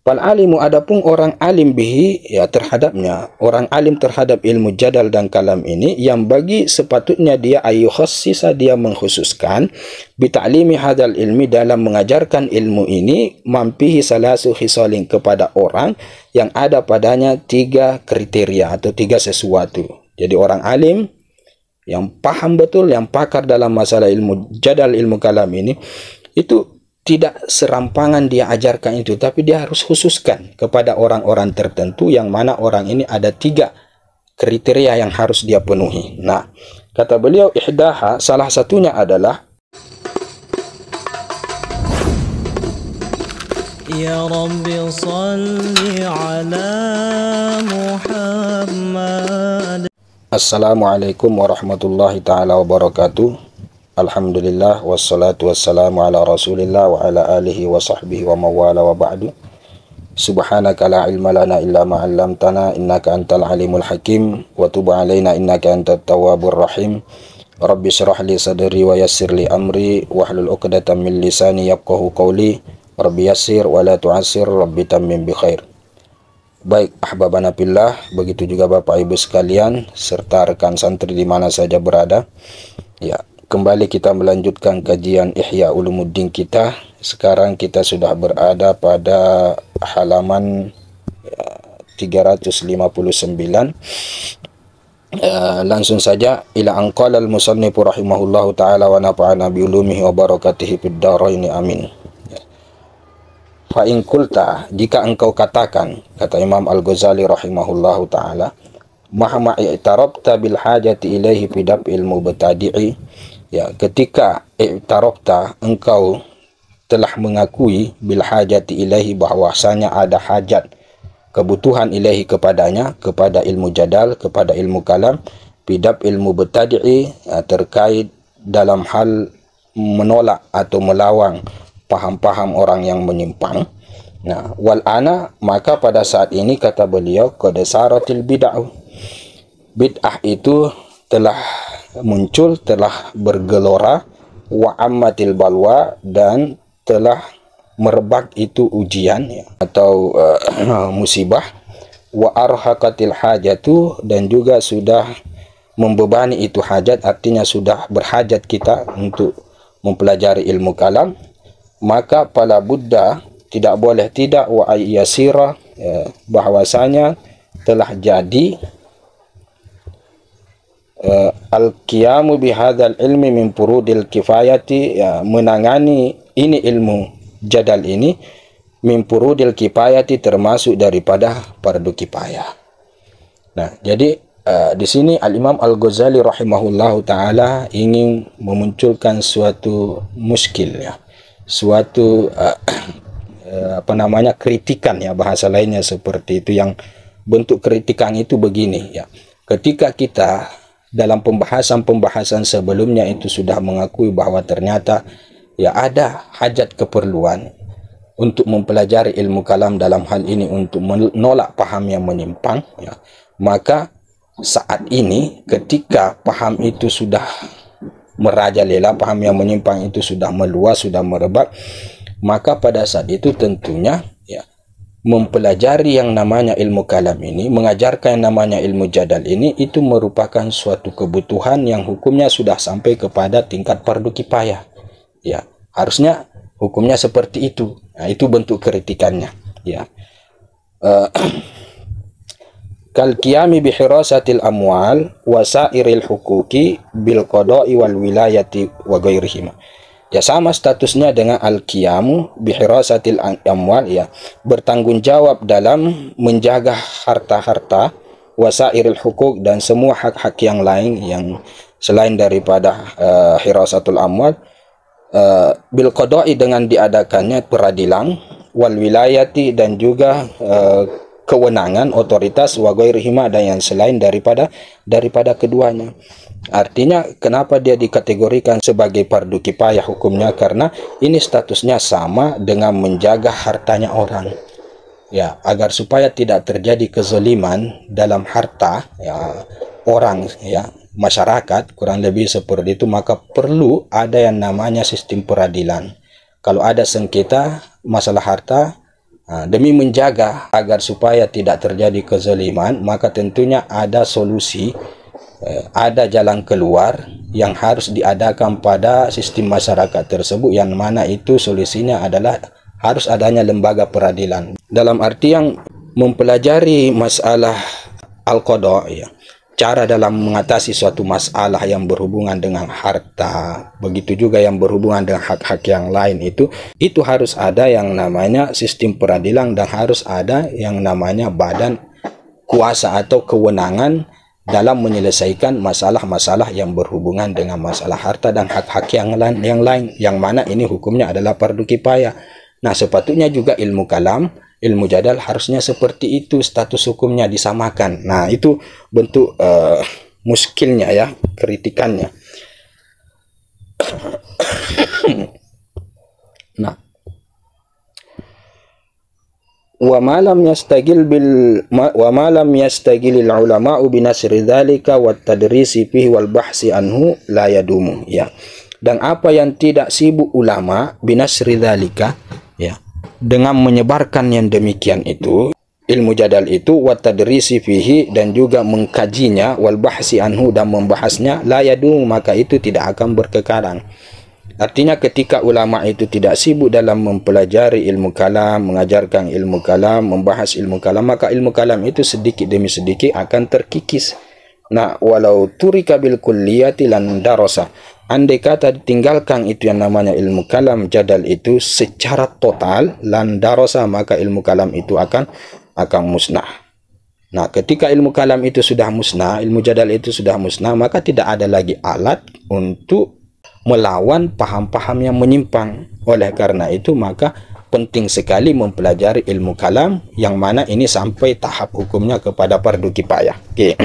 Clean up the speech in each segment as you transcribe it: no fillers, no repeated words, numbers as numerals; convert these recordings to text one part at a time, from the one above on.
Fal alimu, adapun orang alim bihi, ya terhadapnya, orang alim terhadap ilmu jadal dan kalam ini, yang bagi sepatutnya dia ayukhassisa, dia mengkhususkan bita'limi hadal ilmi, dalam mengajarkan ilmu ini, mampihi salasu khisalin, kepada orang yang ada padanya 3 kriteria atau 3 sesuatu. Jadi orang alim yang paham betul, yang pakar dalam masalah ilmu jadal, ilmu kalam ini, itu tidak serampangan dia ajarkan itu, tapi dia harus khususkan kepada orang-orang tertentu, yang mana orang ini ada 3 kriteria yang harus dia penuhi. Nah, kata beliau, ihdaha, salah satunya adalah Ya Rabbi salli ala Muhammad. Assalamualaikum warahmatullahi ta'ala wabarakatuh. Alhamdulillah, wassalatu wassalamu ala rasulillah wa ala alihi wa sahbihi wa mawala wa ba'du. Subhanaka la ilma lana illa ma'allamtana, innaka antal alimul hakim, wa tub alaina innaka antat tawwabur rahim. Rabbi syrah li sadri wa yassir li amri, wahlul uqdatan min lisani yafqahu qawli. Rabbi yassir wa la tu'assir, Rabbi tammim bi khair. Baik, ahbabana fillah, begitu juga Bapak Ibu sekalian serta rekan santri di mana saja berada. Ya, kembali kita melanjutkan kajian Ihya Ulumuddin kita. Sekarang kita sudah berada pada halaman 359. Langsung saja, ila anqala al-musannifu rahimahullahu ta'ala wa nafa'ana bi ulumihi wa barakatihi fid dharain, amin. Fa in qulta, jika engkau katakan, kata Imam Al-Ghazali rahimahullahu ta'ala, mahma i'tarabta bil hajati ilaihi fi dab'il mubtadi'i, ya, ketika i'tarabta, engkau telah mengakui bil hajati ilaihi, bahwasanya ada hajat, kebutuhan ilaihi kepadanya, kepada ilmu jadal, kepada ilmu kalam, fi dab'il mubtadi'i, ya, terkait dalam hal menolak atau melawan paham-paham orang yang menyimpang. Nah, wal ana, maka pada saat ini kata beliau, qad saratil bid'ah, bid'ah itu telah muncul, telah bergelora, wa ammatil balwa, dan telah merebak itu ujian, ya, atau musibah, wa arhaqatil hajatu, dan juga sudah membebani itu hajat, artinya sudah berhajat kita untuk mempelajari ilmu kalam. Maka pala buddha, tidak boleh tidak, wa ayyasira, ya, bahwasanya telah jadi al-qiyamu bihadzal ilmi min furudil kifayati, ya, menangani ini ilmu jadal ini, min furudil kifayati, termasuk daripada fardu kifayah. Nah, jadi di sini Al-Imam Al-Ghazali rahimahullahu ta'ala ingin memunculkan suatu muskil, ya, suatu kritikan, ya, bahasa lainnya seperti itu, yang bentuk kritikan itu begini, ya. Ketika kita dalam pembahasan sebelumnya itu sudah mengakui bahwa ternyata, ya, ada hajat keperluan untuk mempelajari ilmu kalam dalam hal ini untuk menolak paham yang menyimpang, ya, maka saat ini ketika paham itu sudah merajalela, paham yang menyimpang itu sudah meluas, sudah merebak, maka pada saat itu tentunya, ya, mempelajari yang namanya ilmu kalam ini, mengajarkan yang namanya ilmu jadal ini, itu merupakan suatu kebutuhan yang hukumnya sudah sampai kepada tingkat fardu kifayah, ya, harusnya hukumnya seperti itu. Nah, itu bentuk kritikannya, ya. Kal qiyami bi hirasatil amwal wa sairil huquqi bil qada'i wal wilayati wa ghairihima. Ya, sama statusnya dengan al-qiyamu bi hirasatil amwal, ya, bertanggung jawab dalam menjaga harta-harta, wa sairil huquq, dan semua hak-hak yang lain yang selain daripada hirasatul amwal, bil qada'i, dengan diadakannya peradilan, wal wilayati, dan juga kewenangan, otoritas, wa ghairihima, dan yang selain daripada keduanya. Artinya kenapa dia dikategorikan sebagai fardu kifayah hukumnya, karena ini statusnya sama dengan menjaga hartanya orang, ya, agar supaya tidak terjadi kezaliman dalam harta, ya, orang, ya, masyarakat, kurang lebih seperti itu. Maka perlu ada yang namanya sistem peradilan. Kalau ada sengketa masalah harta, Demi menjaga agar supaya tidak terjadi kezaliman, maka tentunya ada solusi, ada jalan keluar yang harus diadakan pada sistem masyarakat tersebut, yang mana itu solusinya adalah harus adanya lembaga peradilan. Dalam arti yang mempelajari masalah al-qada, ya, cara dalam mengatasi suatu masalah yang berhubungan dengan harta, begitu juga yang berhubungan dengan hak-hak yang lain, itu harus ada yang namanya sistem peradilan, dan harus ada yang namanya badan kuasa atau kewenangan dalam menyelesaikan masalah-masalah yang berhubungan dengan masalah harta dan hak-hak yang lain, yang mana ini hukumnya adalah fardu kifayah. Nah, sepatutnya juga ilmu kalam, ilmu jadal harusnya seperti itu, status hukumnya disamakan. Nah, itu bentuk muskilnya, ya, kritikannya. Nah, wa ma lam yastagil ulama'u bi nasri dzalika wat tadrisi fihi wal bahsi anhu la yadumu, ya. Dan apa yang tidak sibuk ulama binasri dzalika, ya, dengan menyebarkan yang demikian itu, ilmu jadal itu, wa tadrisi fihi, dan juga mengkajinya, wal bahsi anhu, dan membahasnya, la yadum, maka itu tidak akan berkekalan. Artinya ketika ulama itu tidak sibuk dalam mempelajari ilmu kalam, mengajarkan ilmu kalam, membahas ilmu kalam, maka ilmu kalam itu sedikit demi sedikit akan terkikis. Nah, walau turika bil kulliyati lan darasa, andai kata ditinggalkan itu yang namanya ilmu kalam jadal itu secara total, lan darasa, maka ilmu kalam itu akan musnah. Nah, ketika ilmu kalam itu sudah musnah, ilmu jadal itu sudah musnah, maka tidak ada lagi alat untuk melawan paham-paham yang menyimpang. Oleh karena itu, maka penting sekali mempelajari ilmu kalam, yang mana ini sampai tahap hukumnya kepada fardu kifayah. Oke.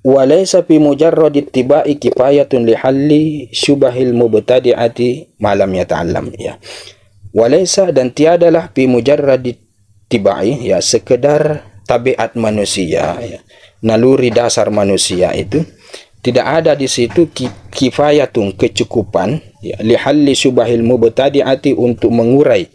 Walaysa fi mujarrad ittiba'i kifayatun li halli syubahil mubtadi'ati ma lam yata'allam, ya. Walaysa, dan tiadalah fi mujarrad ittiba'i, ya, sekedar tabiat manusia, ya, naluri dasar manusia itu, tidak ada di situ kifayatun, kecukupan, ya, li halli syubahil mubtadi'ati, untuk mengurai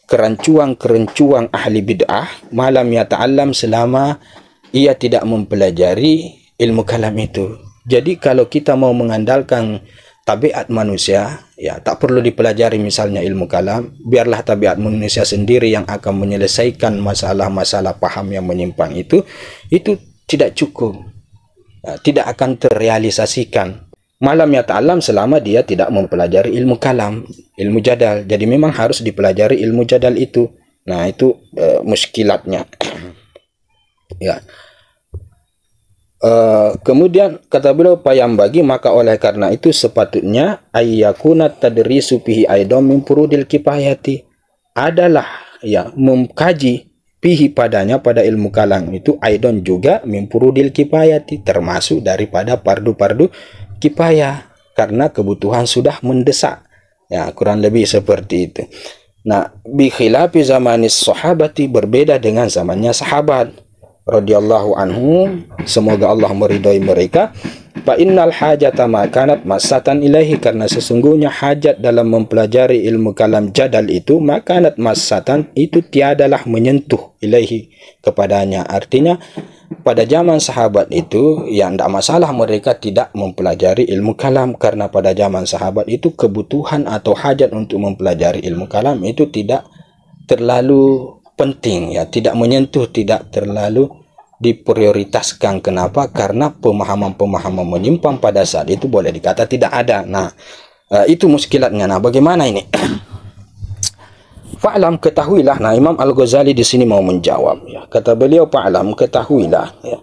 kerancuan-kerancuan ahli bid'ah, ma lam yata'allam, selama ia tidak mempelajari ilmu kalam itu. Jadi kalau kita mau mengandalkan tabiat manusia, ya, tak perlu dipelajari misalnya ilmu kalam, biarlah tabiat manusia sendiri yang akan menyelesaikan masalah-masalah paham yang menyimpang itu tidak cukup, ya, tidak akan terrealisasikan malam ya ta'alam selama dia tidak mempelajari ilmu kalam, ilmu jadal. Jadi memang harus dipelajari ilmu jadal itu. Nah, itu muskilatnya. Ya. Kemudian kata beliau, payam bagi, maka oleh karena itu sepatutnya ayyakuna tadrisu fihi aidan min furudil kifayati, adalah, ya, mengkaji fihi padanya, pada ilmu kalam itu, aidan juga min furudil kifayati, termasuk daripada fardu-fardu kifayah, karena kebutuhan sudah mendesak, ya, kurang lebih seperti itu. Nah, bi khilafi zamanis sahabati, berbeda dengan zamannya sahabat radhiyallahu anhum, semoga Allah meridhai mereka. Fa innal hajata ma kanat masatan ilaihi, karena sesungguhnya hajat dalam mempelajari ilmu kalam jadal itu, makanat masatan, itu tiadalah menyentuh, ilaihi, kepadanya. Artinya pada zaman sahabat itu, ya, tidak masalah mereka tidak mempelajari ilmu kalam, karena pada zaman sahabat itu kebutuhan atau hajat untuk mempelajari ilmu kalam itu tidak terlalu penting, ya, tidak menyentuh, tidak terlalu diprioritaskan. Kenapa? Karena pemahaman-pemahaman menyimpang pada saat itu boleh dikata tidak ada. Nah, itu muskilatnya. Nah, bagaimana ini? Fa'lam, ketahuilah. Nah, Imam Al-Ghazali di sini mau menjawab, ya. Kata beliau, fa'lam, ketahuilah, ya,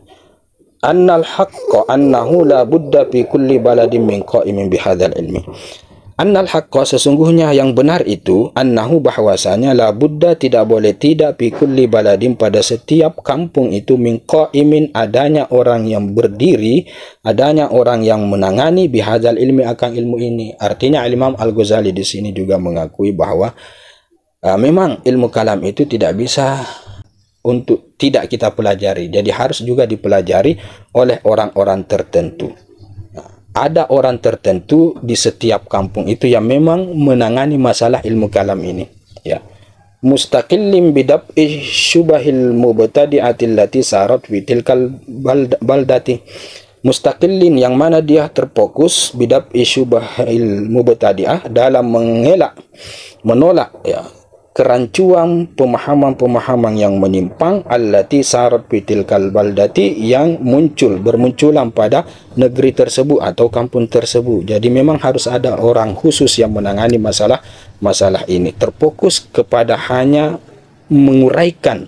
annal haqqa annahu la budda fi kulli baladin min qa'imin bihadzal ilmi. Annal haqqa, sesungguhnya yang benar itu, annahu, bahwasanya, la buddha, tidak boleh tidak, fi kulli baladin, pada setiap kampung itu, min qa'imin, adanya orang yang berdiri, adanya orang yang menangani, bihadzal ilmi, akan ilmu ini. Artinya Imam Al-Ghazali di sini juga mengakui bahwa memang ilmu kalam itu tidak bisa untuk tidak kita pelajari. Jadi harus juga dipelajari oleh orang-orang tertentu. Ada orang tertentu di setiap kampung itu yang memang menangani masalah ilmu kalam ini, ya. mustaqillim bidab'i syubahil mubtadi'ati allati sarat fi tilkal baldati. Mustaqillin yang mana dia terfokus bidab'i syubahil mubtadi'ah, dalam menolak ya kerancuan pemahaman-pemahaman yang menyimpang, allati sarat fi tilkal baldati, yang bermunculan pada negeri tersebut atau kampung tersebut. Jadi memang harus ada orang khusus yang menangani masalah ini, terfokus kepada hanya menguraikan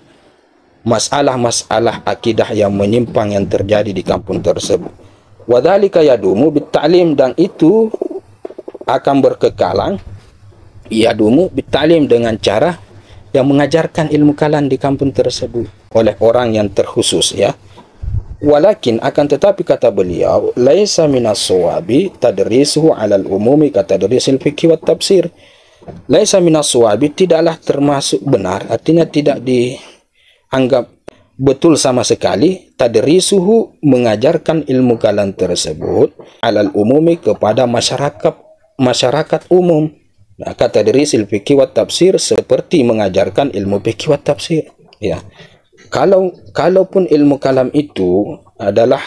masalah-masalah akidah yang menyimpang yang terjadi di kampung tersebut. Wadzalika yadumu bitta'lim, dan itu akan berkekalan yadumu bitta'lim dengan cara yang mengajarkan ilmu kalam di kampung tersebut oleh orang yang terkhusus ya. Walakin akan tetapi kata beliau, laisa minas sawabi tadrisuhu 'alal umumi ka tadrisil fiqh wa tafsir. Laisa minas sawabi, tidaklah termasuk benar, artinya tidak dianggap betul sama sekali, tadrisuhu mengajarkan ilmu kalam tersebut 'alal umumi kepada masyarakat umum. Nah, kata tadrisil fiqh wa tafsir, seperti mengajarkan ilmu fiqh wa tafsir ya. Kalaupun ilmu kalam itu adalah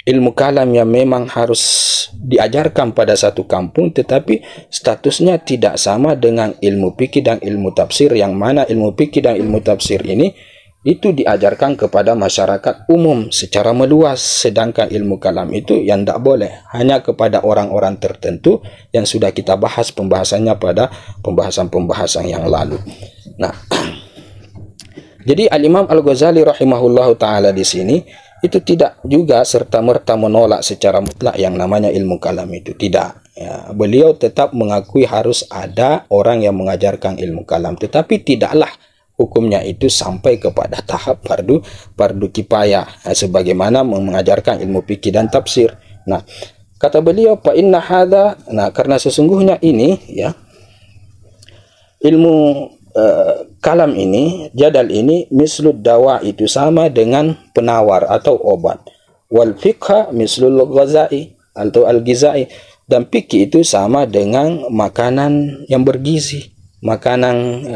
ilmu kalam yang memang harus diajarkan pada satu kampung, tetapi statusnya tidak sama dengan ilmu fikih dan ilmu tafsir, yang mana ilmu fikih dan ilmu tafsir ini itu diajarkan kepada masyarakat umum secara meluas, sedangkan ilmu kalam itu yang tidak boleh, hanya kepada orang-orang tertentu yang sudah kita bahas pembahasannya pada pembahasan yang lalu. Nah, jadi Al-Imam Al-Ghazali rahimahullahu ta'ala di sini itu tidak juga serta-merta menolak secara mutlak yang namanya ilmu kalam itu, tidak ya. Beliau tetap mengakui harus ada orang yang mengajarkan ilmu kalam, tetapi tidaklah hukumnya itu sampai kepada tahap fardu kifayah sebagaimana mengajarkan ilmu fikih dan tafsir. Nah, kata beliau fa inna hadza, nah karena sesungguhnya ini ya, ilmu kalam ini, jadal ini, mislud dawa, itu sama dengan penawar atau obat, wal fiqha mislul ghazai atau al-ghizai, dan fikih itu sama dengan makanan yang bergizi, makanan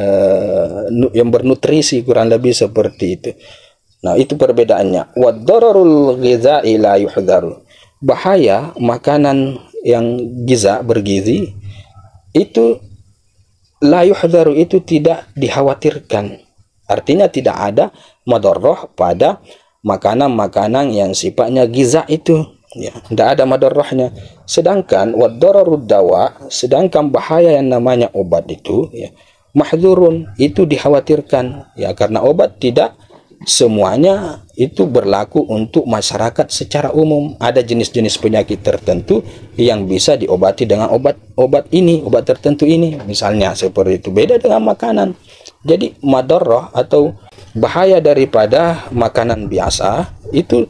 yang bernutrisi, kurang lebih seperti itu. Nah, itu perbedaannya. Wad-dararul ghizai la yuhdharu, bahaya makanan yang giza, bergizi, itu la yuhdharu, itu tidak dikhawatirkan. Artinya tidak ada madarrah pada makanan-makanan yang sifatnya giza itu ya, tidak ada madarrahnya. Sedangkan wad-dararud dawa, sedangkan bahaya yang namanya obat itu ya, mahdzurun, itu dikhawatirkan ya, karena obat tidak semuanya itu berlaku untuk masyarakat secara umum. Ada jenis-jenis penyakit tertentu yang bisa diobati dengan obat tertentu ini, misalnya seperti itu. Beda dengan makanan. Jadi madarrah atau bahaya daripada makanan biasa itu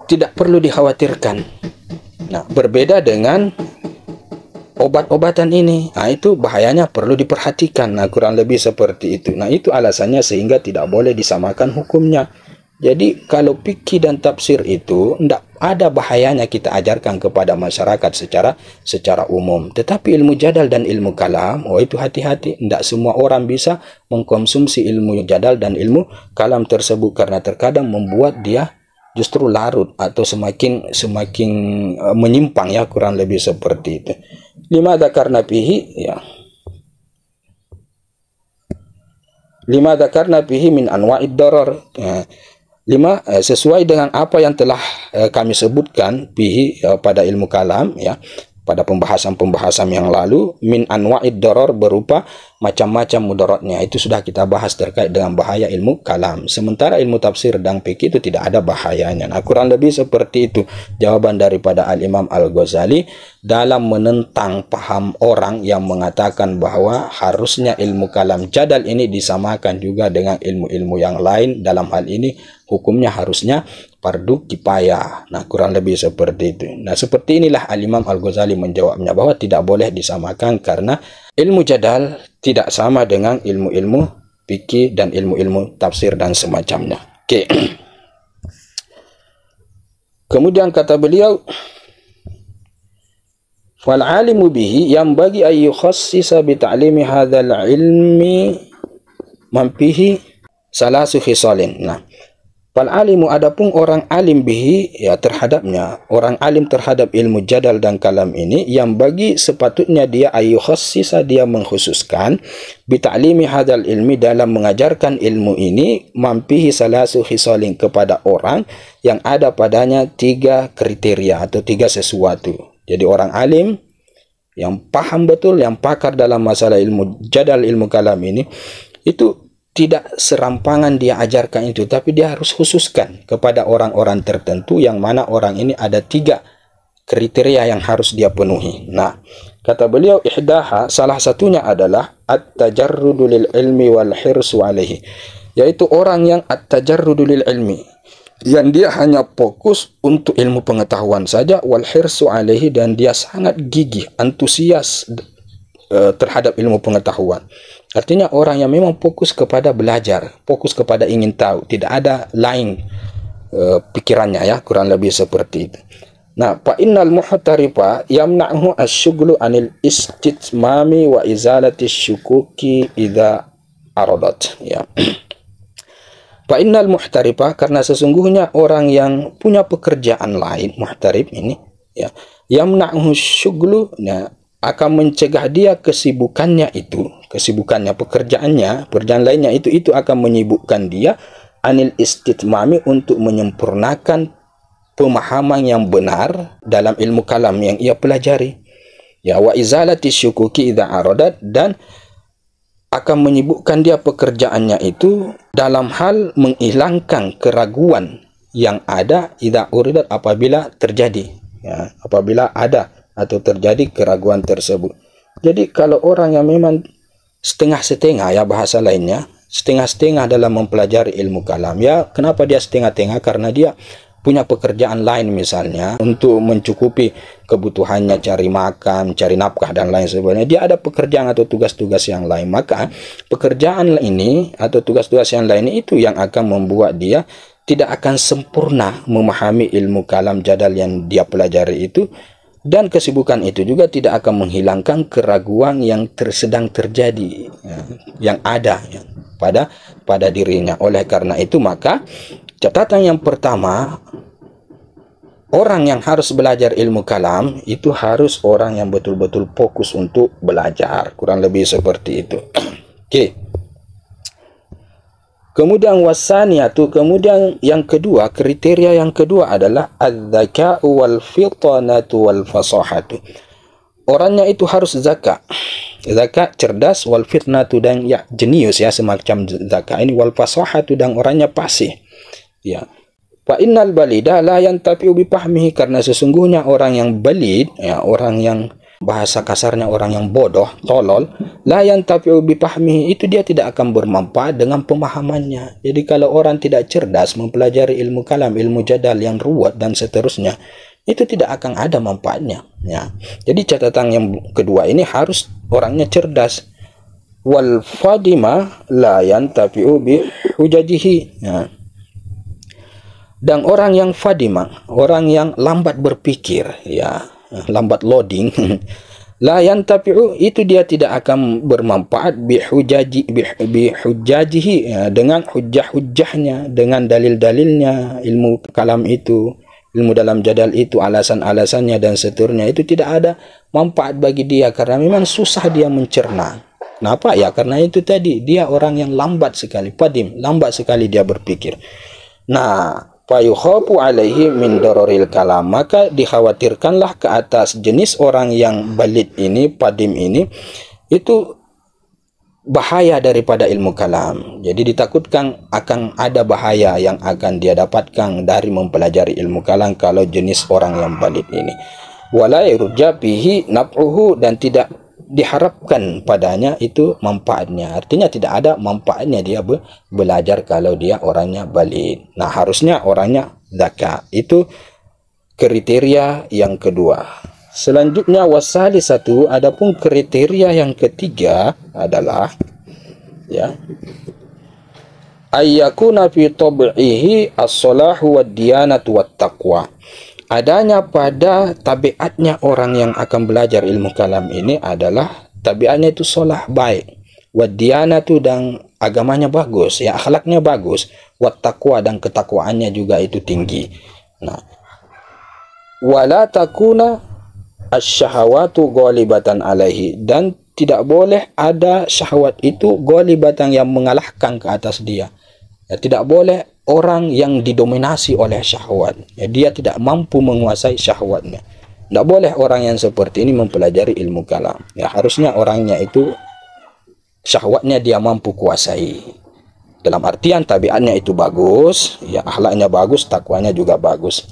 tidak perlu dikhawatirkan. Nah, berbeda dengan obat-obatan ini, nah itu bahayanya perlu diperhatikan. Nah, kurang lebih seperti itu. Nah, itu alasannya sehingga tidak boleh disamakan hukumnya. Jadi kalau fikih dan tafsir itu tidak ada bahayanya kita ajarkan kepada masyarakat secara umum. Tetapi ilmu jadal dan ilmu kalam, oh itu hati-hati. Tidak semua orang bisa mengkonsumsi ilmu jadal dan ilmu kalam tersebut, karena terkadang membuat dia justru larut atau semakin menyimpang ya, kurang lebih seperti itu. Lima dzakarna fihi ya, lima dzakarna fihi min anwa'id darar ya. Lima, sesuai dengan apa yang telah kami sebutkan fihi pada ilmu kalam ya, pada pembahasan yang lalu, min anwa'id darar, berupa macam-macam mudaratnya. Itu sudah kita bahas terkait dengan bahaya ilmu kalam. Sementara ilmu tafsir dan fikih itu tidak ada bahayanya. Nah, kurang lebih seperti itu jawaban daripada Al-Imam Al-Ghazali dalam menentang paham orang yang mengatakan bahwa harusnya ilmu kalam jadal ini disamakan juga dengan ilmu-ilmu yang lain. Dalam hal ini hukumnya harusnya fardu kifayah. Nah, kurang lebih seperti itu. Nah, seperti inilah Al-Imam Al-Ghazali menjawabnya, bahwa tidak boleh disamakan karena ilmu jadal tidak sama dengan ilmu-ilmu fikih dan ilmu-ilmu tafsir dan semacamnya. Oke. Kemudian kata beliau, Wal alimu bihi yang bagi ayu khassisa bi ta'limi hadzal ilmi mampihi salasu khisalin. Nah, fal alimu adapun orang alim bihi ya terhadapnya, orang alim terhadap ilmu jadal dan kalam ini yang bagi sepatutnya dia ayu khassisa dia mengkhususkan bi ta'limi hadzal ilmi dalam mengajarkan ilmu ini mampihi salasu khisalin kepada orang yang ada padanya 3 kriteria atau 3 sesuatu. Jadi orang alim yang paham betul, yang pakar dalam masalah ilmu jadal, ilmu kalam ini, itu tidak serampangan dia ajarkan itu, tapi dia harus khususkan kepada orang-orang tertentu yang mana orang ini ada 3 kriteria yang harus dia penuhi. Nah, kata beliau, ihdaha, salah satunya adalah at-tajarrudu lil ilmi wal hirsu alaihi, yaitu orang yang at-tajarrudu lil ilmi, yang dia hanya fokus untuk ilmu pengetahuan saja, wal hirsu alaihi, dan dia sangat gigih, antusias terhadap ilmu pengetahuan. Artinya orang yang memang fokus kepada belajar, fokus kepada ingin tahu, tidak ada lain pikirannya, ya, kurang lebih seperti itu. Nah, fa innal muhtarifa yamna'hu asy-syughlu 'anil istitmami wa izalati syukuki idza aradat, ya. Fa innal muhtarifa, karena sesungguhnya orang yang punya pekerjaan lain, muhtarif ini, ya, yamna'hu syughlu, ya, akan mencegah dia kesibukannya itu, kesibukannya pekerjaannya, pekerjaan lainnya itu akan menyibukkan dia anil istitmami, untuk menyempurnakan pemahaman yang benar dalam ilmu kalam yang ia pelajari, ya, wa izalati syukuki idza aradat, dan akan menyibukkan dia pekerjaannya itu dalam hal menghilangkan keraguan yang ada idza uridat, apabila terjadi, ya, apabila ada atau terjadi keraguan tersebut. Jadi kalau orang yang memang setengah-setengah, ya, bahasa lainnya setengah-setengah dalam mempelajari ilmu kalam, ya, kenapa dia setengah-setengah? Karena dia punya pekerjaan lain, misalnya untuk mencukupi kebutuhannya, cari makan, cari nafkah dan lain sebagainya, dia ada pekerjaan atau tugas-tugas yang lain, maka pekerjaan ini atau tugas-tugas yang lain itu yang akan membuat dia tidak akan sempurna memahami ilmu kalam jadal yang dia pelajari itu, dan kesibukan itu juga tidak akan menghilangkan keraguan yang sedang terjadi, ya, yang ada, ya, pada dirinya. Oleh karena itu, maka catatan yang pertama, orang yang harus belajar ilmu kalam itu harus orang yang betul-betul fokus untuk belajar, kurang lebih seperti itu. Oke. Kemudian wasaniyatu, kemudian yang kedua, kriteria yang kedua adalah az-zaka'u wal fitanatu wal fasahatu. Orangnya itu harus zaka, cerdas, wal fitnatu, dan ya jenius, ya, semacam zaka ini, wal fasahatu, dan orangnya fasih, ya. Fa innal balida la yantafi'u bi fahmihi, karena sesungguhnya orang yang balid, ya, orang yang bahasa kasarnya orang yang bodoh, tolol, la yantafi'u bi fahmihi, itu dia tidak akan bermanfaat dengan pemahamannya. Jadi kalau orang tidak cerdas mempelajari ilmu kalam, ilmu jadal yang ruwet dan seterusnya, itu tidak akan ada manfaatnya, ya. Jadi catatan yang kedua ini harus orangnya cerdas. Wal fadima la yantafi'u bi hujajihi, ya. Dan orang yang fadima, orang yang lambat berpikir, ya, lambat loading, la yantafi'u, itu dia tidak akan bermanfaat bi hujajihi, ya, dengan hujjah-hujjahnya, dengan dalil-dalilnya, ilmu kalam itu, ilmu dalam jadal itu, alasan-alasannya dan seterusnya, itu tidak ada manfaat bagi dia, karena memang susah dia mencerna. Kenapa? Ya, karena itu tadi, dia orang yang lambat sekali, fadim, lambat sekali dia berpikir. Nah, fayukhafu alaihi min dararil kalam, maka dikhawatirkanlah ke atas jenis orang yang balid ini, padim ini, itu bahaya daripada ilmu kalam. Jadi ditakutkan akan ada bahaya yang akan dia dapatkan dari mempelajari ilmu kalam kalau jenis orang yang balid ini. Wala yurja bihi naf'uhu, dan tidak diharapkan padanya itu manfaatnya. Artinya tidak ada manfaatnya dia belajar kalau dia orangnya balid. Nah, harusnya orangnya zaka. Itu kriteria yang kedua. Selanjutnya wasalisatu, adapun kriteria yang ketiga adalah, ya, ayyakuna fi tab'ihi as-salahu wad-diyanatu wat-taqwa. adanya pada tabiatnya orang yang akan belajar ilmu kalam ini adalah tabiatnya itu solah baik, wadiyanatu dan agamanya bagus, ya akhlaknya bagus, wattaqwa dan ketakwaannya juga itu tinggi. Nah, wala takuna asyahawatu ghalibatan alaihi, dan tidak boleh ada syahwat itu ghalibatan yang mengalahkan ke atas dia. Ya, tidak boleh orang yang didominasi oleh syahwat. Ya, dia tidak mampu menguasai syahwatnya. Tidak boleh orang yang seperti ini mempelajari ilmu kalam. Ya, harusnya orangnya itu syahwatnya dia mampu kuasai. Dalam artian tabiatnya itu bagus, ya akhlaknya bagus, takwanya juga bagus.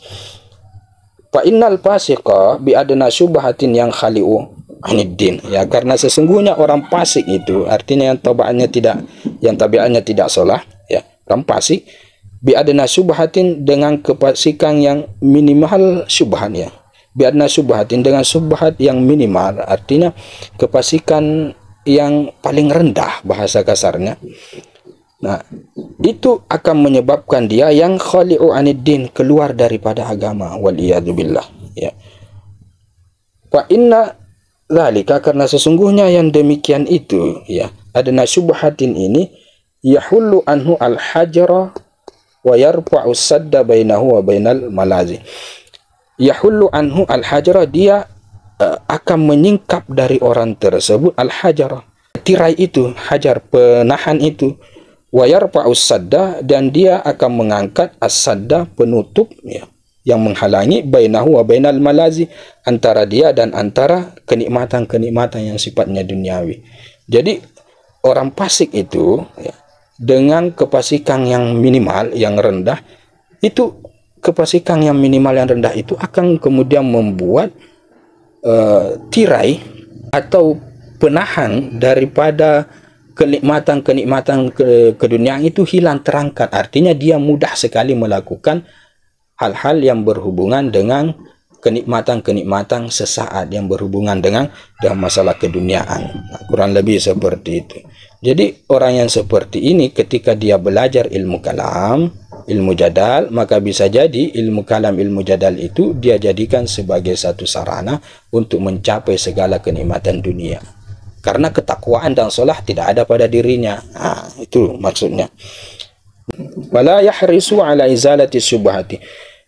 Fa innal fasiqa bi adna syubhatin yang khali'u aniddin. Ya, karena sesungguhnya orang fasik itu artinya yang tabiatnya tidak salah, ya. Orang fasik bi adna syubhatin dengan kefasikan yang minimal syubhatnya. Bi adna syubhatin dengan syubhat yang minimal, artinya kefasikan yang paling rendah bahasa kasarnya. Nah, itu akan menyebabkan dia yang khali'u aniddin, keluar daripada agama, waliyadzubillah, ya. Fa inna dzalika, karena sesungguhnya yang demikian itu, ya, adna syubhatin ini yahullu anhu al-hajra wa yarfa'u sadda bainahu wa bainal malazi. Yahullu anhu al-hajra, dia akan menyingkap dari orang tersebut al-hajra, tirai itu, hajar, penahan itu, wa yarfa'u sadda, dan dia akan mengangkat as-sadda, penutup, ya, yang menghalangi bainahu wa bainal malazi, antara dia dan antara kenikmatan-kenikmatan yang sifatnya duniawi. Jadi orang fasik itu, ya, dengan kefasikan yang minimal, yang rendah, itu kefasikan yang minimal yang rendah itu akan kemudian membuat tirai atau penahan daripada kenikmatan-kenikmatan keduniaan itu hilang, terangkat. Artinya dia mudah sekali melakukan hal-hal yang berhubungan dengan kenikmatan-kenikmatan sesaat, yang berhubungan dengan masalah keduniaan. Nah, kurang lebih seperti itu. Jadi orang yang seperti ini ketika dia belajar ilmu kalam, ilmu jadal, maka bisa jadi ilmu kalam, ilmu jadal itu dia jadikan sebagai satu sarana untuk mencapai segala kenikmatan dunia. Karena ketakwaan dan solah tidak ada pada dirinya. Nah, itu maksudnya. Wala yahrisu ala izalati syubhati.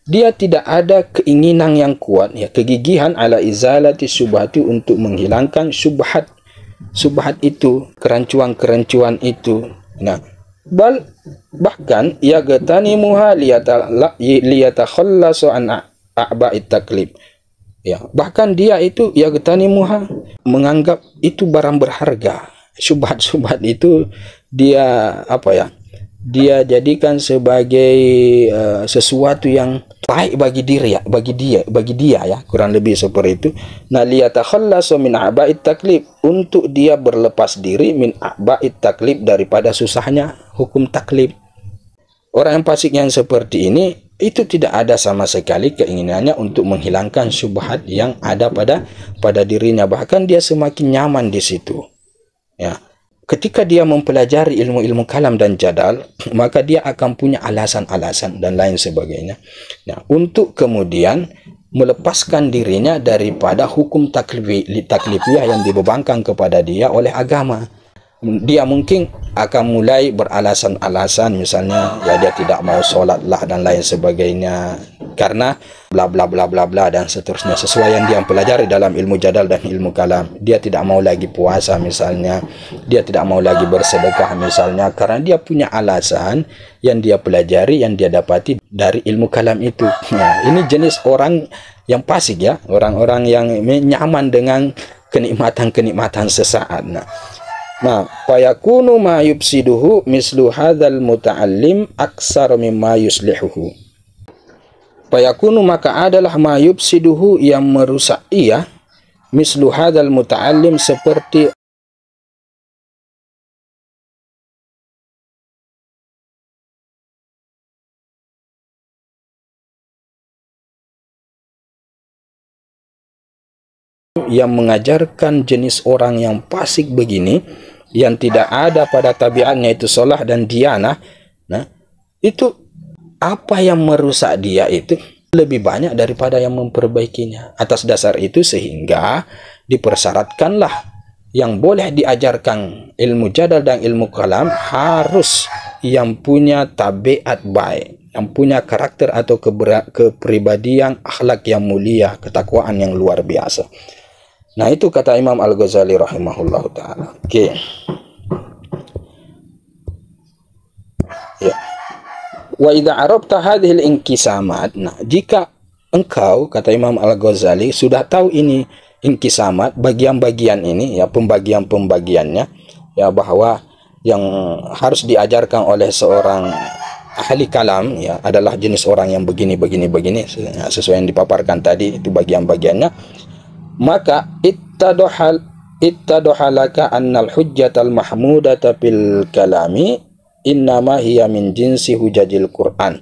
Dia tidak ada keinginan yang kuat, ya, kegigihan ala izalati syubhati, untuk menghilangkan syubhat. Syubhat itu, kerancuan-kerancuan itu. Nah, bahkan yagatanimuha liyatakhallasu an a'ba'it taklif. Ya, bahkan dia itu yagatanimuha, menganggap itu barang berharga. Syubhat-syubhat itu dia apa ya? Dia jadikan sebagai sesuatu yang baik bagi diri, ya, bagi dia ya, kurang lebih seperti itu. Nah, liyatakhallasu min a'ba'it taklif, untuk dia berlepas diri min a'ba'it taklif, daripada susahnya hukum taklif. Orang yang fasik yang seperti ini itu tidak ada sama sekali keinginannya untuk menghilangkan syubhat yang ada pada dirinya, bahkan dia semakin nyaman di situ. Ya. Ketika dia mempelajari ilmu-ilmu kalam dan jadal, maka dia akan punya alasan-alasan dan lain sebagainya. Nah, untuk kemudian melepaskan dirinya daripada hukum taklifiyah yang dibebankan kepada dia oleh agama. Dia mungkin akan mulai beralasan-alasan, misalnya ya dia tidak mau sholat lah dan lain sebagainya karena bla bla bla bla bla dan seterusnya, sesuai yang dia pelajari dalam ilmu jadal dan ilmu kalam. Dia tidak mau lagi puasa misalnya, dia tidak mau lagi bersedekah misalnya, karena dia punya alasan yang dia pelajari, yang dia dapati dari ilmu kalam itu. Nah, ini jenis orang yang fasik, ya, orang-orang yang nyaman dengan kenikmatan-kenikmatan sesaat. Nah, fayakunu ma yufsiduhu mislu hadzal muta'allim aksar mimma yuslihuhu. Fayakunu, maka adalah ma yufsiduhu, yang merusak ia, mislu hadzal muta'allim, seperti yang mengajarkan jenis orang yang fasik begini, yang tidak ada pada tabiatnya itu shalah dan dianah. Nah, itu apa yang merusak dia itu? lebih banyak daripada yang memperbaikinya. Atas dasar itu sehingga dipersyaratkanlah yang boleh diajarkan ilmu jadal dan ilmu kalam harus yang punya tabiat baik, yang punya karakter atau kepribadian akhlak yang mulia, ketakwaan yang luar biasa. Nah, itu kata Imam Al-Ghazali rahimahullah ta'ala. Oke. Ya. Wa idza arabta hadhihi al-inkisamat. Nah, jika engkau, kata Imam Al-Ghazali, sudah tahu ini inkisamat, bagian-bagian ini, ya, pembagian-pembagiannya, ya, bahwa yang harus diajarkan oleh seorang ahli kalam, ya, adalah jenis orang yang begini, sesuai yang dipaparkan tadi, itu bagian-bagiannya. Maka ittadohalaka annal hujjatal mahmudata fil kalami innama hiya min jinsi hujajil Qur'an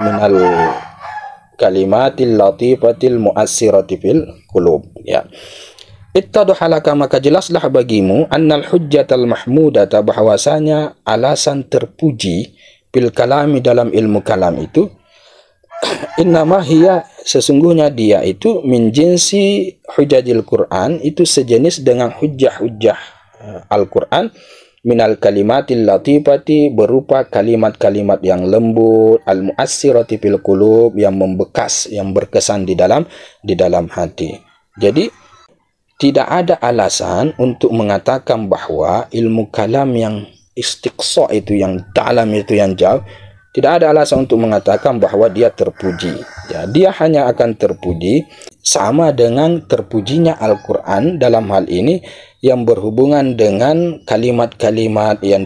minal kalimatil latifatil muassirati fil qulub, ya. Ittadohalaka, maka jelaslah bagimu, annal hujjatal mahmudata, bahwasanya alasan terpuji fil kalami, dalam ilmu kalam itu, innama hiya, sesungguhnya dia itu, min jinsi hujajil Quran, itu sejenis dengan hujjah-hujjah Al-Quran, minal kalimatil latifati, berupa kalimat-kalimat yang lembut, al-muassirati fil qulub, yang membekas, yang berkesan di dalam hati. Jadi tidak ada alasan untuk mengatakan bahwa ilmu kalam yang istiqsa itu, yang dalam itu, yang jauh, tidak ada alasan untuk mengatakan bahwa dia terpuji. Ya, dia hanya akan terpuji sama dengan terpujinya Al-Quran dalam hal ini, yang berhubungan dengan kalimat-kalimat yang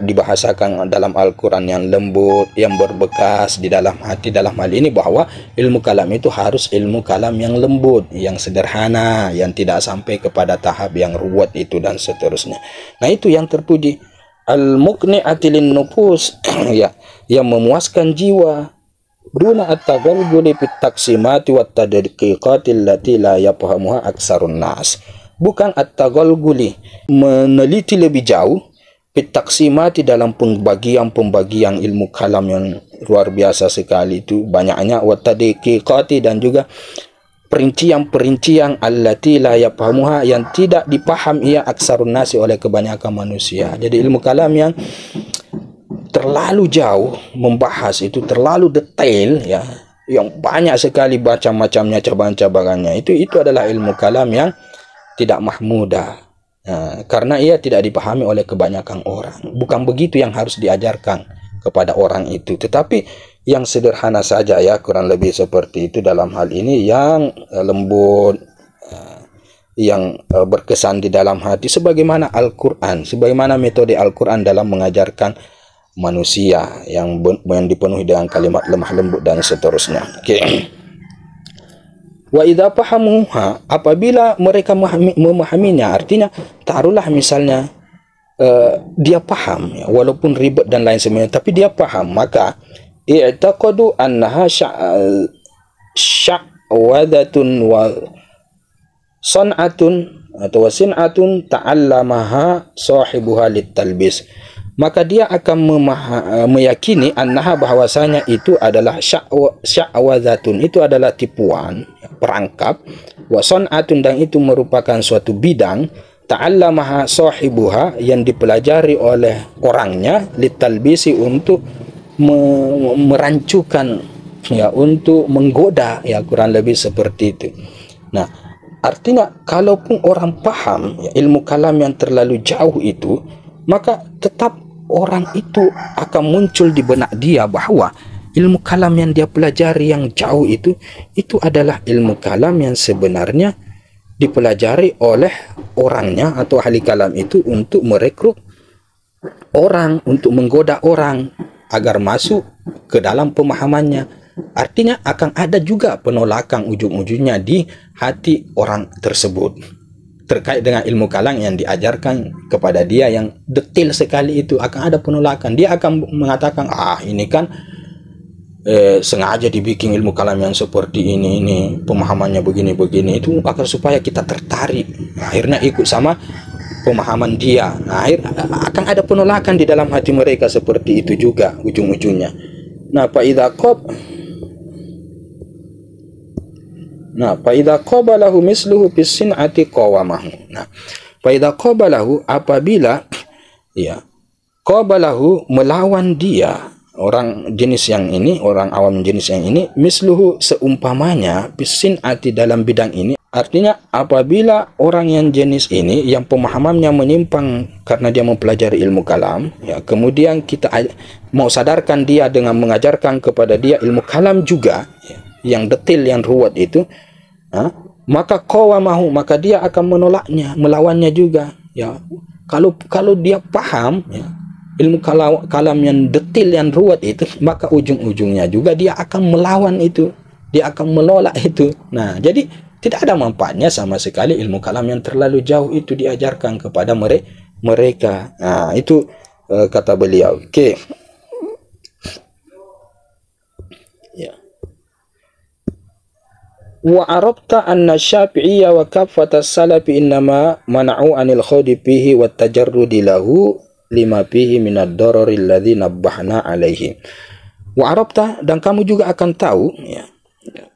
dibahasakan dalam Al-Quran, yang lembut, yang berbekas di dalam hati. Dalam hal ini bahwa ilmu kalam itu harus ilmu kalam yang lembut, yang sederhana, yang tidak sampai kepada tahap yang ruwet itu dan seterusnya. Nah, itu yang terpuji. Al-muqni'atilin nufus, ya, yang memuaskan jiwa, duna at-taghalghuli fit taqsimati wat tadqiqati allati la yafhamuha aksarun nas. Bukan at-taghalghuli, meneliti lebih jauh, fit taqsimati, dalam pembagian ilmu kalam yang luar biasa sekali itu banyaknya, wat tadqiqati, dan juga perincian-perincian allati la yafhamuha, yang tidak dipaham ia aksarun nasi, oleh kebanyakan manusia. Jadi ilmu kalam yang terlalu jauh membahas itu, terlalu detail, ya, yang banyak sekali macam-macamnya, cabang-cabangannya, itu adalah ilmu kalam yang tidak mahmudah, karena ia tidak dipahami oleh kebanyakan orang. Bukan begitu yang harus diajarkan kepada orang itu, tetapi yang sederhana saja, ya, kurang lebih seperti itu dalam hal ini, yang lembut, yang berkesan di dalam hati, sebagaimana Al-Quran, sebagaimana metode Al-Quran dalam mengajarkan manusia, yang dipenuhi dengan kalimat lemah lembut dan seterusnya. Oke. Wa idza fahamuha, apabila mereka memahaminya, artinya taruhlah misalnya dia paham, ya, walaupun ribet dan lain sebagainya, tapi dia paham, maka i'taqadu annaha sya'wadatun wa san'atun atau wasin'atun ta'allamaha sahibuha litalbis. Maka dia akan meyakini annaha, bahwasanya itu adalah sya'wadatun, itu adalah tipuan, perangkap, wa san'atun, dan itu merupakan suatu bidang, ta'allamaha sahibuha, yang dipelajari oleh orangnya, litalbisi, untuk merancukan, ya, untuk menggoda, ya, kurang lebih seperti itu. Nah, artinya kalaupun orang paham, ya, ilmu kalam yang terlalu jauh itu, maka tetap orang itu akan muncul di benak dia bahwa ilmu kalam yang dia pelajari yang jauh itu adalah ilmu kalam yang sebenarnya dipelajari oleh orangnya atau ahli kalam itu untuk merekrut orang, untuk menggoda orang agar masuk ke dalam pemahamannya. Artinya akan ada juga penolakan ujung-ujungnya di hati orang tersebut terkait dengan ilmu kalam yang diajarkan kepada dia yang detail sekali itu. Akan ada penolakan, dia akan mengatakan, ini kan sengaja dibikin ilmu kalam yang seperti ini pemahamannya begini-begini, itu agar supaya kita tertarik, akhirnya ikut sama pemahaman dia. Akan ada penolakan di dalam hati mereka seperti itu juga ujung-ujungnya. Nah, Nah, fa idza qabalahu misluhu bis sin'ati qawamahu. Nah, fa idza qabalahu, apabila ya qabalahu melawan dia orang jenis yang ini, orang awam jenis yang ini, misluhu seumpamanya bis sin'ati dalam bidang ini. Artinya apabila orang yang jenis ini yang pemahamannya menyimpang karena dia mempelajari ilmu kalam, ya, kemudian kita mau sadarkan dia dengan mengajarkan kepada dia ilmu kalam juga, ya, yang detail, yang ruwet itu, maka qawamahu, maka dia akan menolaknya, melawannya juga, ya. Kalau dia paham, ya, ilmu kalam yang detail, yang ruwet itu, maka ujung-ujungnya juga dia akan melawan itu, dia akan menolak itu. Nah, jadi tidak ada manfaatnya sama sekali ilmu kalam yang terlalu jauh itu diajarkan kepada mereka. Nah, itu kata beliau. Oke. Ya. Wa arabta anna Syafi'iyya wa kaffata salafi innama mana'u anil khawdi fihi wa tajarrudi lahu lima fihi min ad-darari alladhi nabbahna alaihi. Wa arabta, dan kamu juga akan tahu, ya,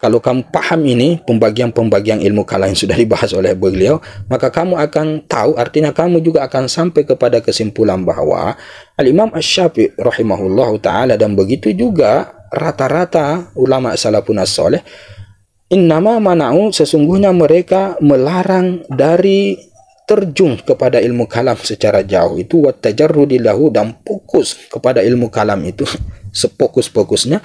kalau kamu paham ini pembagian-pembagian ilmu kalam yang sudah dibahas oleh beliau, maka kamu akan tahu, artinya kamu juga akan sampai kepada kesimpulan bahwa Al-Imam Asy-Syafi'i rahimahullahu ta'ala, dan begitu juga rata-rata ulama salafun as-salih, innama mana'u, sesungguhnya mereka melarang dari terjun kepada ilmu kalam secara jauh itu, wa tajarrudi lahu, dan fokus kepada ilmu kalam itu sefokus-fokusnya,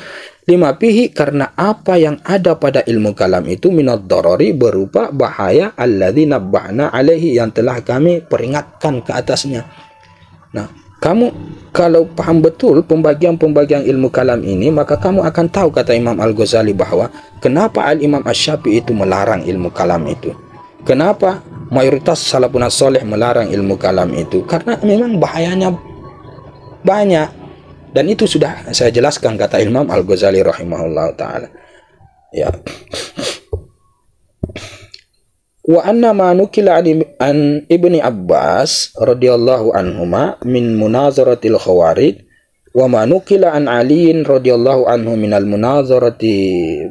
lima fihi, karena apa yang ada pada ilmu kalam itu, minad darari, berupa bahaya, alladzi nabbahna alaihi, yang telah kami peringatkan ke atasnya. Nah, kamu kalau paham betul pembagian-pembagian ilmu kalam ini, maka kamu akan tahu, kata Imam Al-Ghazali, bahwa kenapa Al-Imam Asy-Syafi'i itu melarang ilmu kalam itu. Kenapa mayoritas salafun as-salih melarang ilmu kalam itu? Karena memang bahayanya banyak. Dan itu sudah saya jelaskan, kata Imam Al-Ghazali rahimahullah ta'ala. Ya. Wa anna ma nukila an Ibni Abbas radhiyallahu anhuma min munazaratil khawarij, wa ma nukila an Aliin radhiyallahu anhu min al munazarati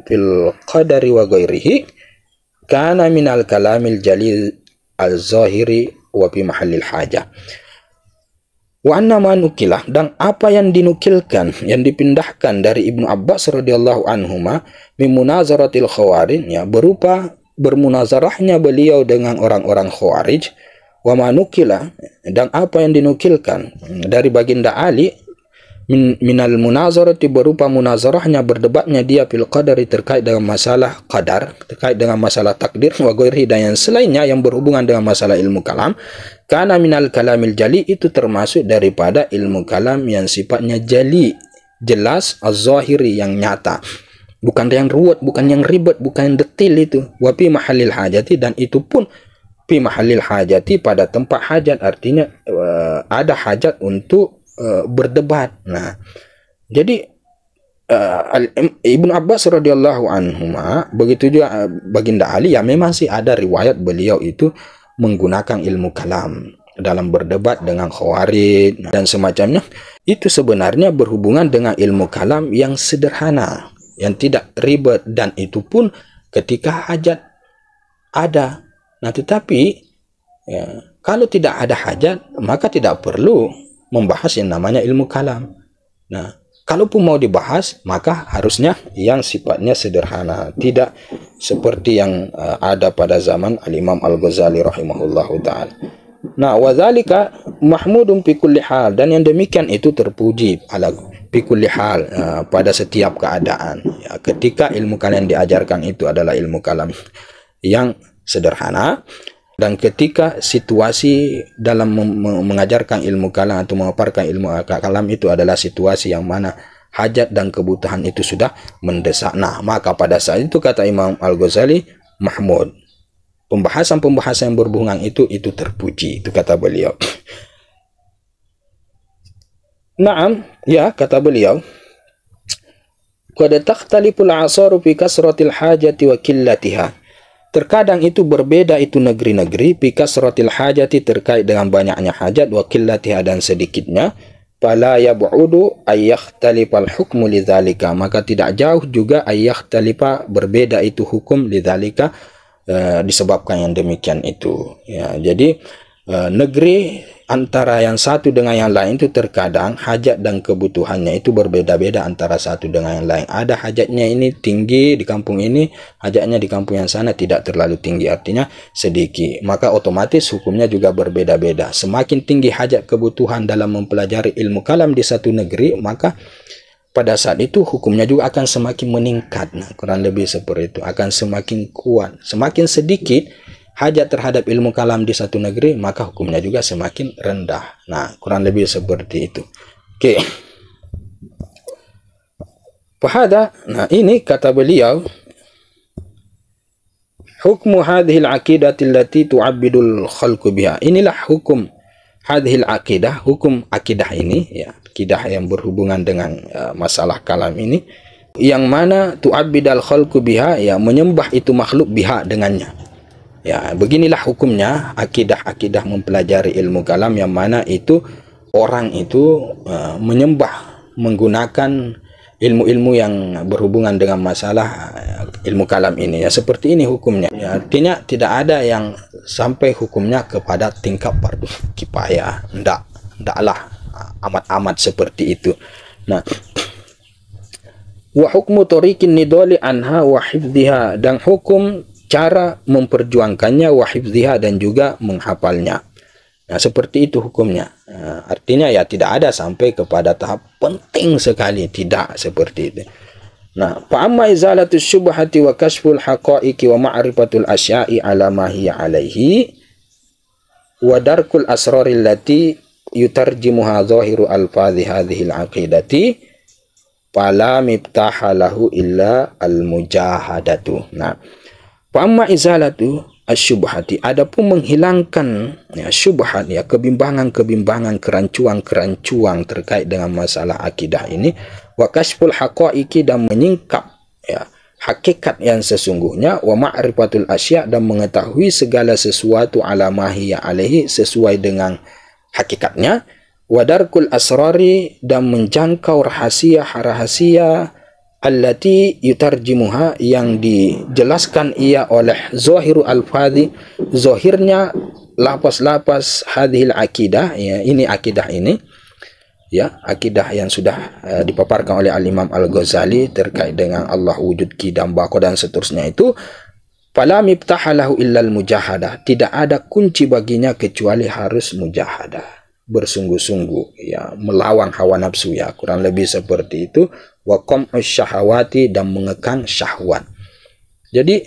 fil qadari wa ghairihi, kana min al kalamil jalil al zahiri wa fi mahallil hajah. Wa anna ma nukilah, dan apa yang dinukilkan, yang dipindahkan dari Ibnu Abbas radhiyallahu anhuma min munazaratil khawarij, ya, berupa bermunazarahnya beliau dengan orang-orang khawarij. Wa ma nukilah, dan apa yang dinukilkan dari baginda Ali minal munazarati, berupa munazarahnya, berdebatnya dia fil qadari, terkait dengan masalah qadar, terkait dengan masalah takdir, wa ghairihi, dan yang selainnya yang berhubungan dengan masalah ilmu kalam, karena minal kalamil jali, itu termasuk daripada ilmu kalam yang sifatnya jali, jelas, az-zahiri, yang nyata, bukan yang ruwet, bukan yang ribet, bukan yang detail itu. Wa fi mahallil hajati, dan itu pun fi mahallil hajati, pada tempat hajat, artinya ada hajat untuk berdebat. Nah, jadi Ibnu Abbas radhiyallahu anhuma, begitu juga baginda Ali, ya memang sih ada riwayat beliau itu menggunakan ilmu kalam dalam berdebat dengan khawarij dan semacamnya. Itu sebenarnya berhubungan dengan ilmu kalam yang sederhana, yang tidak ribet, dan itu pun ketika hajat ada. Nah, tetapi ya, kalau tidak ada hajat, maka tidak perlu membahas yang namanya ilmu kalam. Nah, kalaupun mau dibahas, maka harusnya yang sifatnya sederhana, tidak seperti yang ada pada zaman Al-Imam Al-Ghazali rahimahullahu ta'ala. Nah, wadzalika mahmudun fi kulli hal, dan yang demikian itu terpuji ala fi kulli hal, pada setiap keadaan, ya, ketika ilmu kalam yang diajarkan itu adalah ilmu kalam yang sederhana, dan ketika situasi dalam mengajarkan ilmu kalam atau memaparkan ilmu kalam itu adalah situasi yang mana hajat dan kebutuhan itu sudah mendesak. Nah, maka pada saat itu, kata Imam Al-Ghazali, mahmud, pembahasan-pembahasan yang berhubungan itu terpuji, itu kata beliau. Naam, ya, kata beliau, qad takhtaliful a'saru fi kasratil hajati wa qillatiha. Terkadang itu berbeda itu negeri-negeri, fi kasratil hajati, terkait dengan banyaknya hajat, wa qillatiha, dan sedikitnya. fala yab'udu ayyakhtalifa al-hukmu lidzalika, maka tidak jauh juga ayyakhtalifa berbeda itu hukum lidzalika, disebabkan yang demikian itu ya. Jadi negeri antara yang satu dengan yang lain itu terkadang hajat dan kebutuhannya itu berbeda-beda antara satu dengan yang lain. Ada hajatnya ini tinggi di kampung ini, hajatnya di kampung yang sana tidak terlalu tinggi, artinya sedikit. Maka otomatis hukumnya juga berbeda-beda. Semakin tinggi hajat kebutuhan dalam mempelajari ilmu kalam di satu negeri, maka pada saat itu hukumnya juga akan semakin meningkat. Nah, kurang lebih seperti itu, akan semakin kuat. Semakin sedikit hajat terhadap ilmu kalam di satu negeri, maka hukumnya juga semakin rendah. Nah, kurang lebih seperti itu. Oke. Fahada, nah ini kata beliau, hukmu hadhil aqidati allati tu'abbidul khalqu biha. Inilah hukum hadhil aqidah, hukum akidah ini ya, akidah yang berhubungan dengan masalah kalam ini, yang mana tu'abbidal khalqu biha, ya menyembah itu makhluk biha dengannya. Ya, beginilah hukumnya akidah-akidah mempelajari ilmu kalam, yang mana itu orang itu menyembah menggunakan ilmu-ilmu yang berhubungan dengan masalah ilmu kalam ini. Ya, seperti ini hukumnya. Ya, artinya tidak ada yang sampai hukumnya kepada tingkat fardu kifayah. Ndaklah amat-amat seperti itu. Nah, wa hukmu tariqin nidali anha wa hifdhiha, dan hukum cara memperjuangkannya, wa hifdhiha, dan juga menghafalnya. Nah, seperti itu hukumnya. Artinya ya tidak ada sampai kepada tahap penting sekali, tidak seperti itu. Nah, fa amma izalatus syubhati wa kashful haqa'iqi wa ma'rifatul asya'i ala ma hiya alaihi wa darkul asraril lati yutarjimuha zahiru alfadhi hadhil aqidati fala miftaha lahu illa al-mujahadatu. Nah, Fa'amma izalatu asyubhati, adapun menghilangkan ya, syubhat, ya kebimbangan-kebimbangan, kerancuan-kerancuan terkait dengan masalah akidah ini, wa kashful haqa'iqi, dan menyingkap ya hakikat yang sesungguhnya, wa ma'rifatul asya, dan mengetahui segala sesuatu ala mahiyya alaihi, sesuai dengan hakikatnya, wa darkul asrari, dan menjangkau rahasia-rahasia allati yutarjimuha, yang dijelaskan ia oleh zahiru al-fadhi, zahirnya lapas-lapas hadhil akidah, ya ini akidah ini ya, akidah yang sudah dipaparkan oleh al-Imam Al-Ghazali terkait dengan Allah wujud, qidam, baqa, dan seterusnya itu. Fala miftaha lahu illal mujahadah, tidak ada kunci baginya kecuali harus mujahadah, bersungguh-sungguh ya, melawan hawa nafsu, ya kurang lebih seperti itu. Wa qam'us syahawati, dan mengekang syahwat. Jadi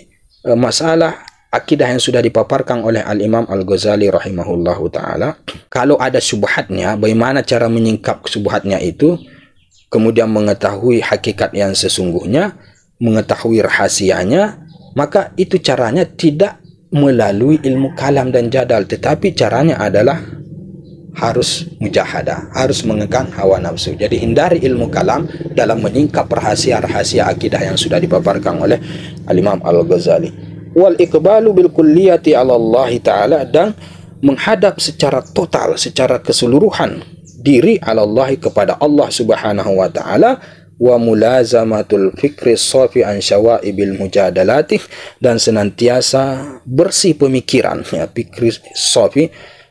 masalah akidah yang sudah dipaparkan oleh Al-Imam Al-Ghazali rahimahullahu ta'ala, kalau ada syubhatnya, bagaimana cara menyingkap syubhatnya itu, kemudian mengetahui hakikat yang sesungguhnya, mengetahui rahasianya, maka itu caranya tidak melalui ilmu kalam dan jadal, tetapi caranya adalah harus mujahadah, harus mengekang hawa nafsu. Jadi hindari ilmu kalam dalam menyingkap rahasia-rahasia akidah yang sudah dipaparkan oleh Al-Imam Al-Ghazali. Wal iqbalu bil kulliyati ala Allah ta'ala, dan menghadap secara total, secara keseluruhan diri ala Allah, kepada Allah subhanahu wa ta'ala, wa mulazamatul fikri safi an syawaibil mujadalati, dan senantiasa bersih pemikiran ya, fikri safi,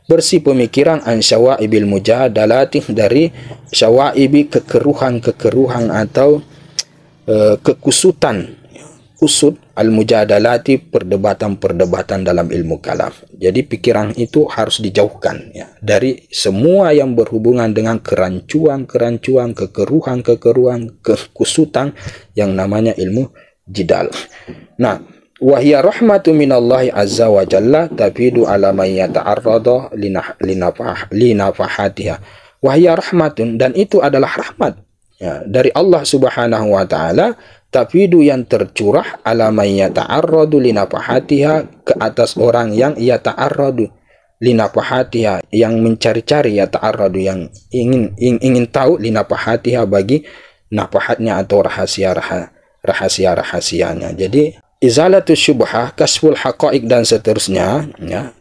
bersih pemikiran, an syawaibil mujadalati, dari syawaibi, kekeruhan-kekeruhan atau kekusutan, kusut, al mujadalati, perdebatan-perdebatan dalam ilmu kalam. Jadi pikiran itu harus dijauhkan ya, dari semua yang berhubungan dengan kerancuan-kerancuan, kekeruhan-kekeruhan, kekusutan yang namanya ilmu jidal. Nah, wahya rahmatu minallahi azza wa jalla tafidu ala man yata'arrada linafahatiha. Wahya rahmatun, dan itu adalah rahmat ya, dari Allah subhanahu wa ta'ala, tafidu, yang tercurah, ala man yata'arradu linafahatiha, ke atas orang yang yata'arradu linafahatiha, yang mencari-cari, yata'arradu, yang ingin tahu, linafahatiha, bagi nafahatnya atau rahasianya. Jadi izalatus syubhah, kasful haqa'iq, dan seterusnya ya,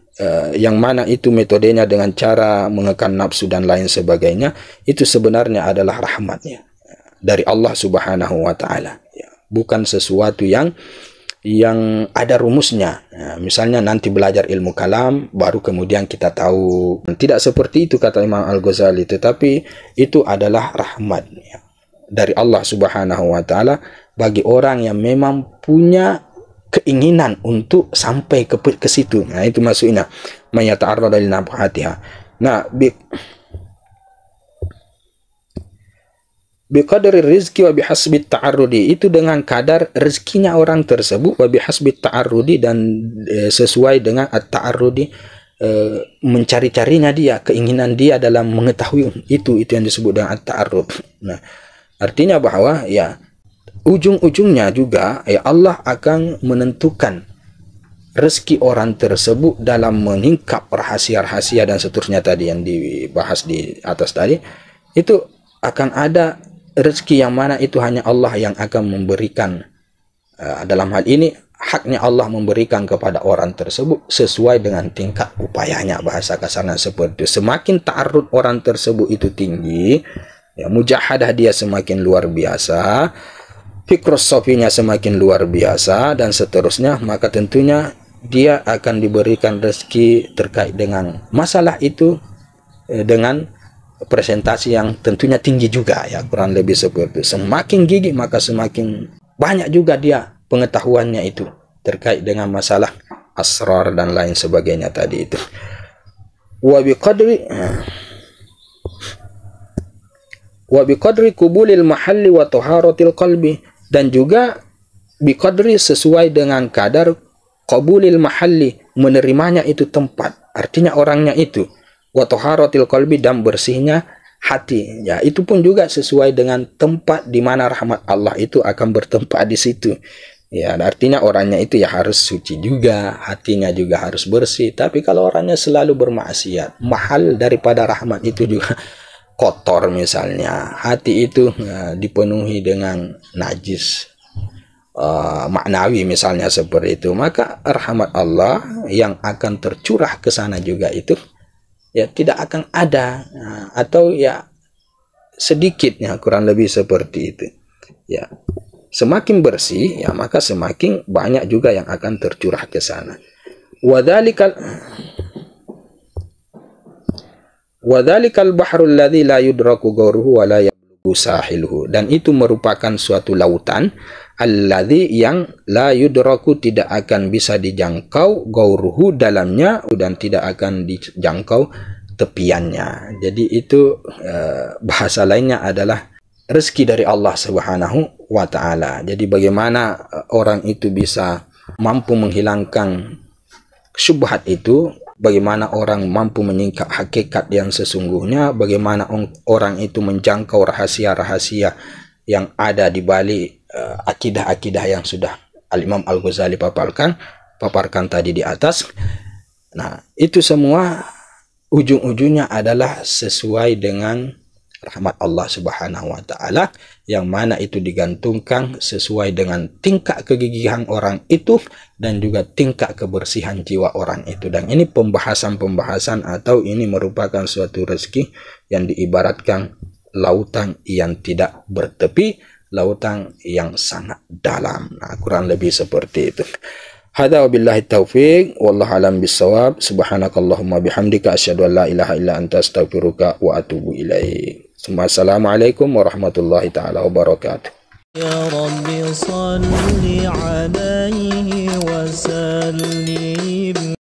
yang mana itu metodenya dengan cara mengekang nafsu dan lain sebagainya, itu sebenarnya adalah rahmatnya dari Allah Subhanahu wa Ta'ala, ya. Bukan sesuatu yang ada rumusnya. Misalnya nanti belajar ilmu kalam baru kemudian kita tahu. Tidak seperti itu kata Imam Al-Ghazali, tetapi itu adalah rahmat, ya, dari Allah Subhanahu wa Ta'ala bagi orang yang memang punya keinginan untuk sampai ke situ. Nah, itu maksudnya mayata'arrada li nafhatiha. Nah, biqadri rizki wa bihasbi ta'arrudi, itu dengan kadar rezekinya orang tersebut, wa bihasbi ta'arrudi, dan sesuai dengan at-ta'arrudi, mencari-carinya dia, keinginan dia dalam mengetahui itu yang disebut dengan at-ta'arrud. Nah, artinya bahwa ya ujung-ujungnya juga ya Allah akan menentukan rezeki orang tersebut dalam menyingkap rahasia-rahasia dan seterusnya tadi yang dibahas di atas tadi. Itu akan ada rezeki yang mana itu hanya Allah yang akan memberikan. Dalam hal ini haknya Allah memberikan kepada orang tersebut sesuai dengan tingkat upayanya, bahasa kasarnya seperti itu. Semakin ta'arrud orang tersebut itu tinggi, ya, mujahadah dia semakin luar biasa, fikrosofinya semakin luar biasa, dan seterusnya, maka tentunya dia akan diberikan rezeki terkait dengan masalah itu dengan presentasi yang tentunya tinggi juga, ya, kurang lebih seperti itu. Semakin gigih maka semakin banyak juga dia pengetahuannya itu terkait dengan masalah asrar dan lain sebagainya tadi itu. Wa biqadri kubulil mahalli wa taharatil qalbi, dan juga biqadri sesuai dengan kadar qabulil mahalli, menerimanya itu tempat, artinya orangnya itu, wa taharatil qalbi, dan bersihnya hati, ya, itu pun juga sesuai dengan tempat di mana rahmat Allah itu akan bertempat di situ, ya, artinya orangnya itu ya harus suci juga, hatinya juga harus bersih. Tapi kalau orangnya selalu bermaksiat, mahal daripada rahmat itu juga kotor, misalnya hati itu dipenuhi dengan najis maknawi misalnya seperti itu, maka rahmat Allah yang akan tercurah ke sana juga itu ya tidak akan ada, atau ya sedikitnya, kurang lebih seperti itu, ya. Semakin bersih, ya, maka semakin banyak juga yang akan tercurah ke sana. Wadzalikal bahrul ladzi la yudraku ghauruhu wa la yablughu sahiluhu, dan itu merupakan suatu lautan alladzi yang la yudraku, tidak akan bisa dijangkau, ghauruhu dalamnya, dan tidak akan dijangkau tepiannya. Jadi itu bahasa lainnya adalah rezeki dari Allah Subhanahu wa Ta'ala. Jadi bagaimana orang itu bisa mampu menghilangkan syubhat itu, bagaimana orang mampu menyingkap hakikat yang sesungguhnya, bagaimana orang itu menjangkau rahasia-rahasia yang ada di balik akidah-akidah yang sudah Al-Imam Al-Ghazali paparkan tadi di atas. Nah, itu semua ujung-ujungnya adalah sesuai dengan rahmat Allah Subhanahu wa Ta'ala, yang mana itu digantungkan sesuai dengan tingkat kegigihan orang itu dan juga tingkat kebersihan jiwa orang itu. Dan ini pembahasan atau ini merupakan suatu rezeki yang diibaratkan lautan yang tidak bertepi, lautan yang sangat dalam. Nah, kurang lebih seperti itu. Hadza wabillahi taufiq, wallahu alam bisawab. Subhanakallahumma bihamdika asyhadu an la ilaha illa anta astaghfiruka wa atubu ilaik. Assalamualaikum warahmatullahi taala wabarakatuh. Ya Rabbi salli alaihi wa sallim.